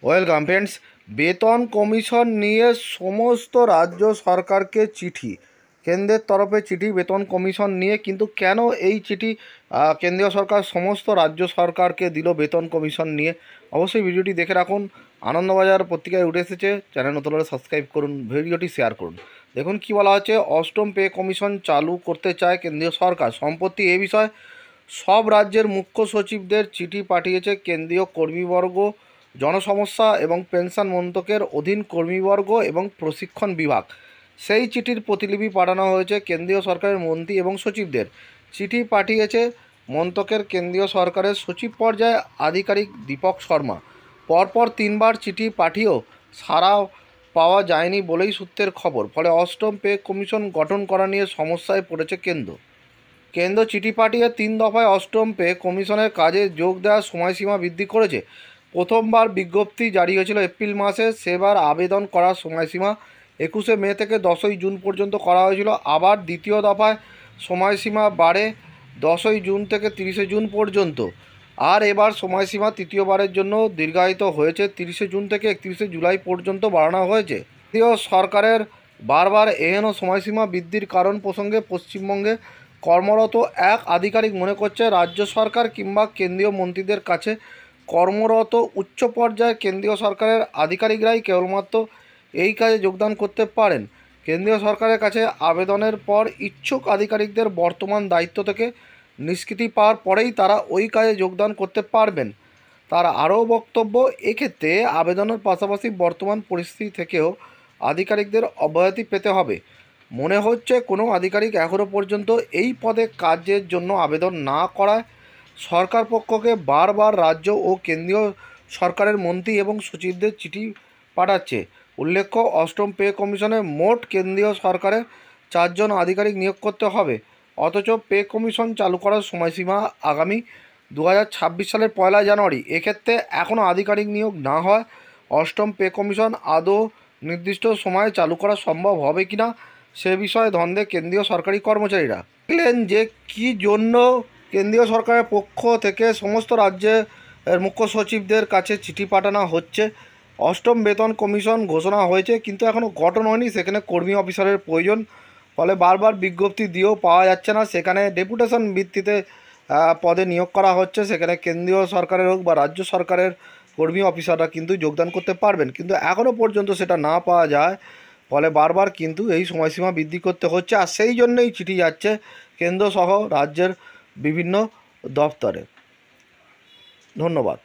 Welcome friends. বেতন commission নিয়ে সমস্ত রাজ্য সরকারকে চিঠি, কেন্দ্রের তরফে চিঠি বেতন কমিশন নিয়ে। কিন্তু কেন এই চিঠি কেন্দ্রীয় সরকার সমস্ত রাজ্য সরকারকে দিল বেতন কমিশন নিয়ে? অবশ্যই ভিডিওটি দেখে রাখুন। আনন্দবাজার পত্রিকায় উঠে এসেছে, চ্যানেল নতুন হলে সাবস্ক্রাইব করুন, ভিডিওটি শেয়ার করুন। দেখুন কি বলা হচ্ছে। অষ্টম পে কমিশন চালু করতে চায় কেন্দ্রীয় সরকার। সম্প্রতি এ বিষয়ে সব রাজ্যের মুখ্য সচিবদের চিঠি পাঠিয়েছে কেন্দ্রীয় কর্মীবর্গ, জনসমস্যা এবং পেনশন মন্ত্রকের অধীন কর্মীবর্গ এবং প্রশিক্ষণ বিভাগ। সেই চিঠির প্রতিলিপি পাঠানো হয়েছে কেন্দ্রীয় সরকারের মন্ত্রী এবং সচিবদের। চিঠি পাঠিয়েছে মন্ত্রকের কেন্দ্রীয় সরকারের সচিব পর্যায়ে আধিকারিক দীপক শর্মা। পরপর তিনবার চিঠি পাঠিয়েও সাড়া পাওয়া যায়নি বলেই সূত্রের খবর। ফলে অষ্টম পে কমিশন গঠন করা নিয়ে সমস্যায় পড়েছে কেন্দ্র। কেন্দ্র চিঠি পাঠিয়ে 3 দফায় অষ্টম পে কমিশনের কাজে যোগ দেওয়ার সময়সীমা বৃদ্ধি করেছে। প্রথমবার বিজ্ঞপ্তি জারি হয়েছিল এপ্রিল মাসে, সেবার আবেদন করার সময়সীমা 21শে মে থেকে 10ই জুন পর্যন্ত করা হয়েছিল। আবার দ্বিতীয় দফায় সময়সীমা বাড়ে 10ই জুন থেকে 30শে জুন পর্যন্ত। আর এবার সময়সীমা তৃতীয়বারের জন্য দীর্ঘায়িত হয়েছে, 30শে জুন থেকে 31শে জুলাই পর্যন্ত বাড়ানো হয়েছে। কেন্দ্রীয় সরকারের বারবার এহেন সময়সীমা বৃদ্ধির কারণ প্রসঙ্গে পশ্চিমবঙ্গে কর্মরত এক আধিকারিক মনে করছে, রাজ্য সরকার কিংবা কেন্দ্রীয় মন্ত্রীদের কাছে কর্মরত উচ্চ পর্যায়ের কেন্দ্রীয় সরকারের আধিকারিকরাই কেবলমাত্র এই কাজে যোগদান করতে পারেন। কেন্দ্রীয় সরকারের কাছে আবেদনের পর ইচ্ছুক আধিকারিকদের বর্তমান দায়িত্ব থেকে নিষ্কৃতি পাওয়ার পরেই তারা ওই কাজে যোগদান করতে পারবেন। তার আরও বক্তব্য, এক্ষেত্রে আবেদনের পাশাপাশি বর্তমান পরিস্থিতি থেকেও আধিকারিকদের অব্যাহতি পেতে হবে। মনে হচ্ছে কোনো আধিকারিক এখনও পর্যন্ত এই পদে কাজের জন্য আবেদন না করায় সরকার পক্ষকে বারবার রাজ্য ও কেন্দ্রীয় সরকারের মন্ত্রী এবং সচিবদের চিঠি পাঠাচ্ছে। উল্লেখ্য, অষ্টম পে কমিশনে মোট কেন্দ্রীয় সরকারের 4 জন আধিকারিক নিয়োগ করতে হবে। অথচ পে কমিশন চালু করার সময়সীমা আগামী 2026 সালের 1 জানুয়ারি। এক্ষেত্রে এখনও আধিকারিক নিয়োগ না হয় অষ্টম পে কমিশন আদৌ নির্দিষ্ট সময়ে চালু করা সম্ভব হবে কিনা সে বিষয়ে দ্বন্দ্বে কেন্দ্রীয় সরকারি কর্মচারীরা। দেখলেন যে কী জন্য কেন্দ্রীয় সরকারের পক্ষ থেকে সমস্ত রাজ্যের মুখ্য সচিবদের কাছে চিঠি পাঠানো হচ্ছে। অষ্টম বেতন কমিশন ঘোষণা হয়েছে কিন্তু এখনও গঠন হয়নি, সেখানে কর্মী অফিসারের প্রয়োজন। ফলে বারবার বিজ্ঞপ্তি দিয়েও পাওয়া যাচ্ছে না। সেখানে ডেপুটেশন ভিত্তিতে পদে নিয়োগ করা হচ্ছে। সেখানে কেন্দ্রীয় সরকারের হোক বা রাজ্য সরকারের কর্মী অফিসাররা কিন্তু যোগদান করতে পারবেন, কিন্তু এখনও পর্যন্ত সেটা না পাওয়া যায়। ফলে বারবার কিন্তু এই সময়সীমা বৃদ্ধি করতে হচ্ছে। আর সেই জন্যই চিঠি যাচ্ছে কেন্দ্র সহ রাজ্যের বিভিন্ন দপ্তরে। ধন্যবাদ।